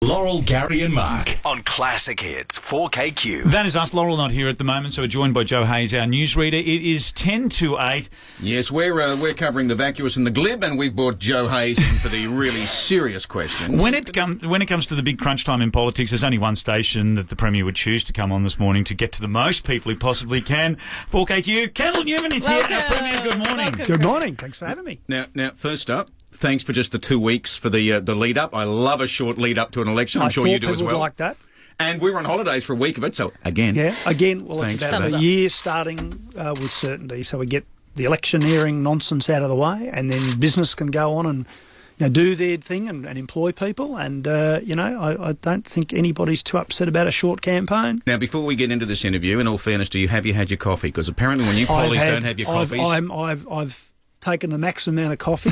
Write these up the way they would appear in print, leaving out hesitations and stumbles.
Laurel, Gary and Mark on Classic Hits 4KQ. That is us. Laurel not here at the moment, so we're joined by Joe Hayes, our newsreader. It is 10 to 8. Yes, we're covering the vacuous and the glib, and we've brought Joe Hayes in for the really serious questions. When it comes to the big crunch time in politics, there's only one station that the Premier would choose to come on this morning to get to the most people he possibly can. 4KQ, Campbell Newman is here. Our Premier, good morning. Welcome. Good morning. Thanks for having me. Now, first up, thanks for just the 2 weeks for the lead up. I love a short lead up to an election. I'm sure you do as well. People would like that. And we were on holidays for a week of it, so again. Yeah, well, it's about a year starting with certainty, so we get the electioneering nonsense out of the way, and then business can go on and do their thing and employ people. And, I don't think anybody's too upset about a short campaign. Now, before we get into this interview, in all fairness, have you had your coffee? Because apparently when you pollies don't have your coffees... I've taken the maximum amount of coffee.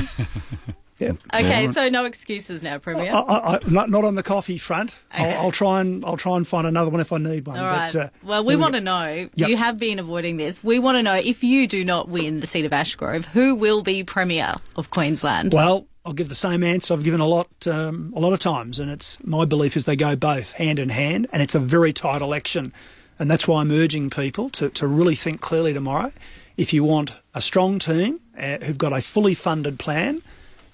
Yeah. Okay, so no excuses now, Premier. Not on the coffee front. Okay. I'll try and find another one if I need one. All right. Well, we want to know. Yep. You have been avoiding this. We want to know, if you do not win the seat of Ashgrove, who will be Premier of Queensland? Well, I'll give the same answer I've given a lot of times, and it's my belief is they go both hand in hand, and it's a very tight election, and that's why I'm urging people to really think clearly tomorrow. If you want a strong team who've got a fully funded plan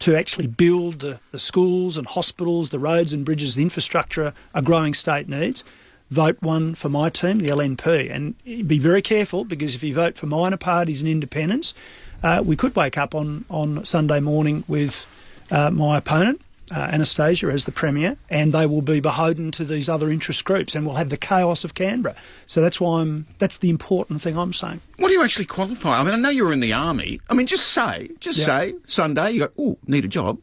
to actually build the schools and hospitals, the roads and bridges, the infrastructure a growing state needs, vote one for my team, the LNP. And be very careful, because if you vote for minor parties and independents, we could wake up on Sunday morning with my opponent, Anastasia, as the Premier, and they will be beholden to these other interest groups, and we'll have the chaos of Canberra. So that's that's the important thing I'm saying. What do you actually qualify? I mean, I know you were in the army. I mean, just say Sunday you go, need a job.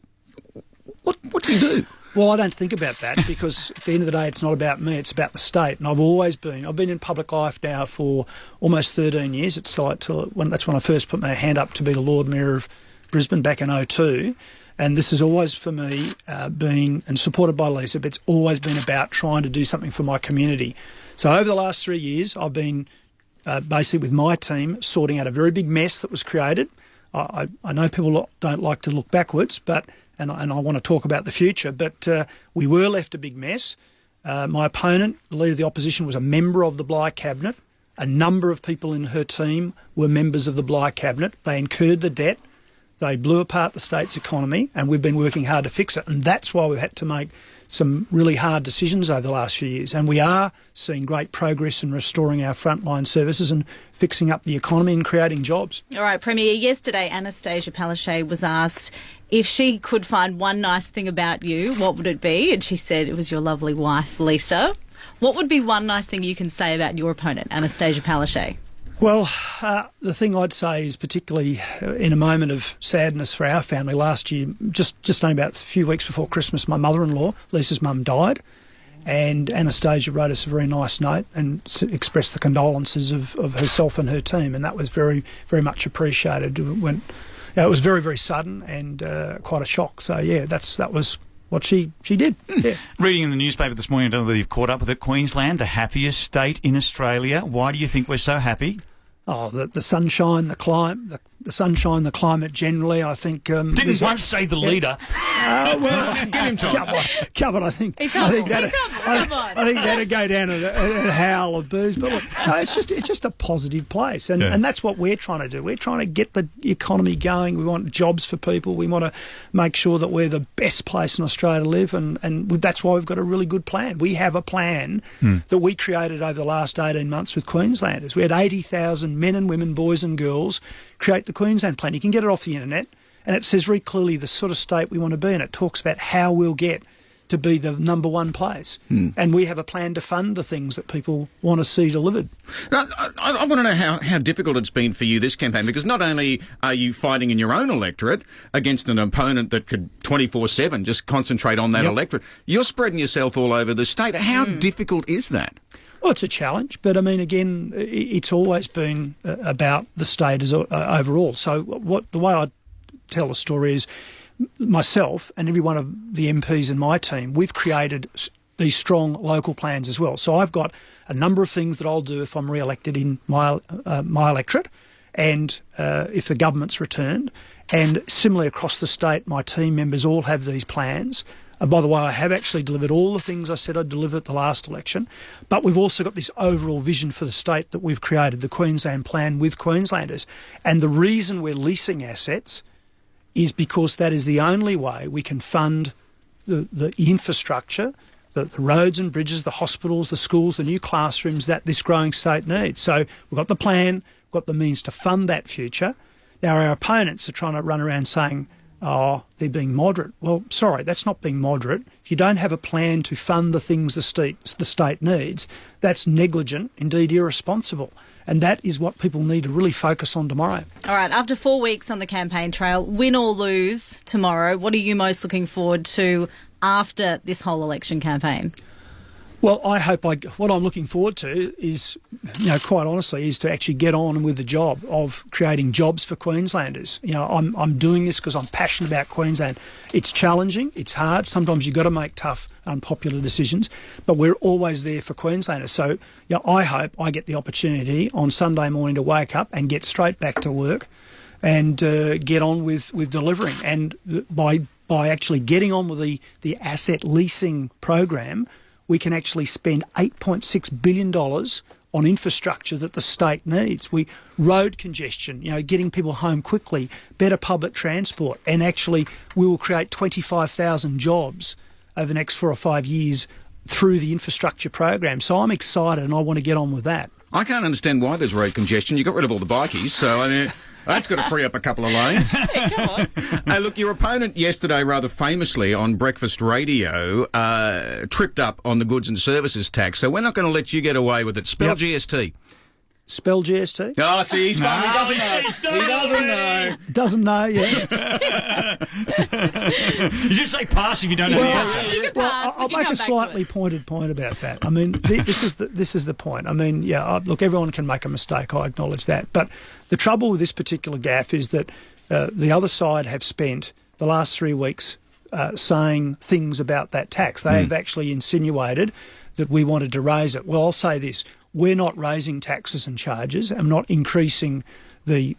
What do you do? Well, I don't think about that, because at the end of the day, it's not about me, it's about the state. And I've been in public life now for almost 13 years. That's when I first put my hand up to be the Lord Mayor of Brisbane back in 2002. And this has always, for me, been, and supported by Lisa, but it's always been about trying to do something for my community. So over the last 3 years, I've been basically with my team sorting out a very big mess that was created. I know people don't like to look backwards, and I want to talk about the future, but we were left a big mess. My opponent, the Leader of the Opposition, was a member of the Bligh Cabinet. A number of people in her team were members of the Bligh Cabinet. They incurred the debt. They blew apart the state's economy, and we've been working hard to fix it. And that's why we've had to make some really hard decisions over the last few years. And we are seeing great progress in restoring our frontline services and fixing up the economy and creating jobs. All right, Premier, yesterday Anastasia Palaszczuk was asked if she could find one nice thing about you, what would it be? And she said it was your lovely wife, Lisa. What would be one nice thing you can say about your opponent, Anastasia Palaszczuk? Well, the thing I'd say is, particularly in a moment of sadness for our family last year, just only about a few weeks before Christmas, my mother-in-law, Lisa's mum, died, and Anastasia wrote us a very nice note and expressed the condolences of herself and her team, and that was very, very much appreciated. It was very, very sudden and quite a shock. So, yeah, that was what she did. Yeah. Reading in the newspaper this morning, I don't know whether you've caught up with it, Queensland, the happiest state in Australia. Why do you think we're so happy? Oh, the sunshine, the climate, the sunshine, the climate generally. I think didn't once say the leader. Well, give him time. Come on, I think that'd go down a howl of booze. But look, no, it's just a positive place, and that's what we're trying to do. We're trying to get the economy going. We want jobs for people. We want to make sure that we're the best place in Australia to live, and that's why we've got a really good plan. We have a plan that we created over the last 18 months with Queenslanders. We had 80,000 men and women, boys and girls, create the Queensland plan. You can get it off the internet, and it says very clearly the sort of state we want to be, and it talks about how we'll get to be the number one place. And we have a plan to fund the things that people want to see delivered. Now, I want to know how difficult it's been for you this campaign, because not only are you fighting in your own electorate against an opponent that could 24/7 just concentrate on that electorate, you're spreading yourself all over the state. How difficult is that? Well, it's a challenge, but I mean, again, it's always been about the state as overall. So the way I tell the story is myself and every one of the MPs in my team, we've created these strong local plans as well. So I've got a number of things that I'll do if I'm re-elected in my electorate, and if the government's returned. And similarly across the state, my team members all have these plans By the way, I have actually delivered all the things I said I'd deliver at the last election, but we've also got this overall vision for the state that we've created, the Queensland Plan with Queenslanders. And the reason we're leasing assets is because that is the only way we can fund the infrastructure, the roads and bridges, the hospitals, the schools, the new classrooms that this growing state needs. So we've got the plan, we've got the means to fund that future. Now, our opponents are trying to run around saying, oh, they're being moderate. Well, sorry, that's not being moderate. If you don't have a plan to fund the things the state needs, that's negligent, indeed irresponsible. And that is what people need to really focus on tomorrow. All right, after 4 weeks on the campaign trail, win or lose tomorrow, what are you most looking forward to after this whole election campaign? Well, what I'm looking forward to is, quite honestly, is to actually get on with the job of creating jobs for Queenslanders. I'm doing this because I'm passionate about Queensland. It's challenging, it's hard. Sometimes you've got to make tough, unpopular decisions, but we're always there for Queenslanders. So, I hope I get the opportunity on Sunday morning to wake up and get straight back to work and get on with delivering. And by actually getting on with the asset leasing program, we can actually spend $8.6 billion on infrastructure that the state needs. Road congestion, getting people home quickly, better public transport, and actually we will create 25,000 jobs over the next 4 or 5 years through the infrastructure program. So I'm excited and I want to get on with that. I can't understand why there's road congestion. You got rid of all the bikies, so I mean, that's got to free up a couple of lanes. Hey, come on. Hey, look, your opponent yesterday, rather famously on breakfast radio, tripped up on the goods and services tax. So we're not going to let you get away with it. Spell GST. Spell GST? Oh, see, he doesn't know. He doesn't know. Doesn't know, yeah. You just say pass if you don't know the answer. You can Well, pass. I'll We can make come a back to slightly it. pointed point about that. I mean, this is the point. I mean, look, everyone can make a mistake. I acknowledge that. But the trouble with this particular gaffe is that the other side have spent the last 3 weeks saying things about that tax. They have actually insinuated that we wanted to raise it. Well, I'll say this. We're not raising taxes and charges. I'm not increasing the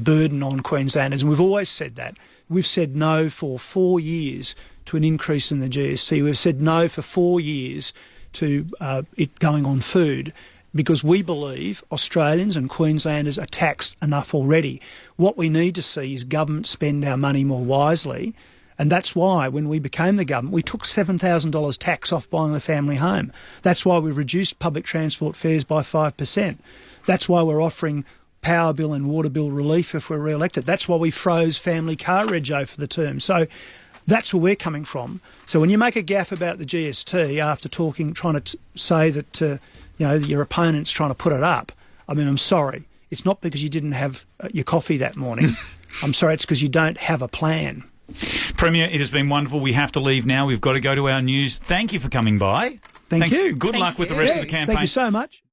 burden on Queenslanders. And we've always said that. We've said no for 4 years to an increase in the GST. We've said no for 4 years to it going on food because we believe Australians and Queenslanders are taxed enough already. What we need to see is government spend our money more wisely. And that's why when we became the government, we took $7,000 tax off buying a family home. That's why we reduced public transport fares by 5%. That's why we're offering power bill and water bill relief if we're re-elected. That's why we froze family car rego for the term. So that's where we're coming from. So when you make a gaffe about the GST after trying to say that your opponent's trying to put it up, I mean, I'm sorry. It's not because you didn't have your coffee that morning. I'm sorry, it's because you don't have a plan. Premier, it has been wonderful. We have to leave now. We've got to go to our news. Thank you for coming by. Thank you. Good luck with the rest of the campaign. Thank you so much.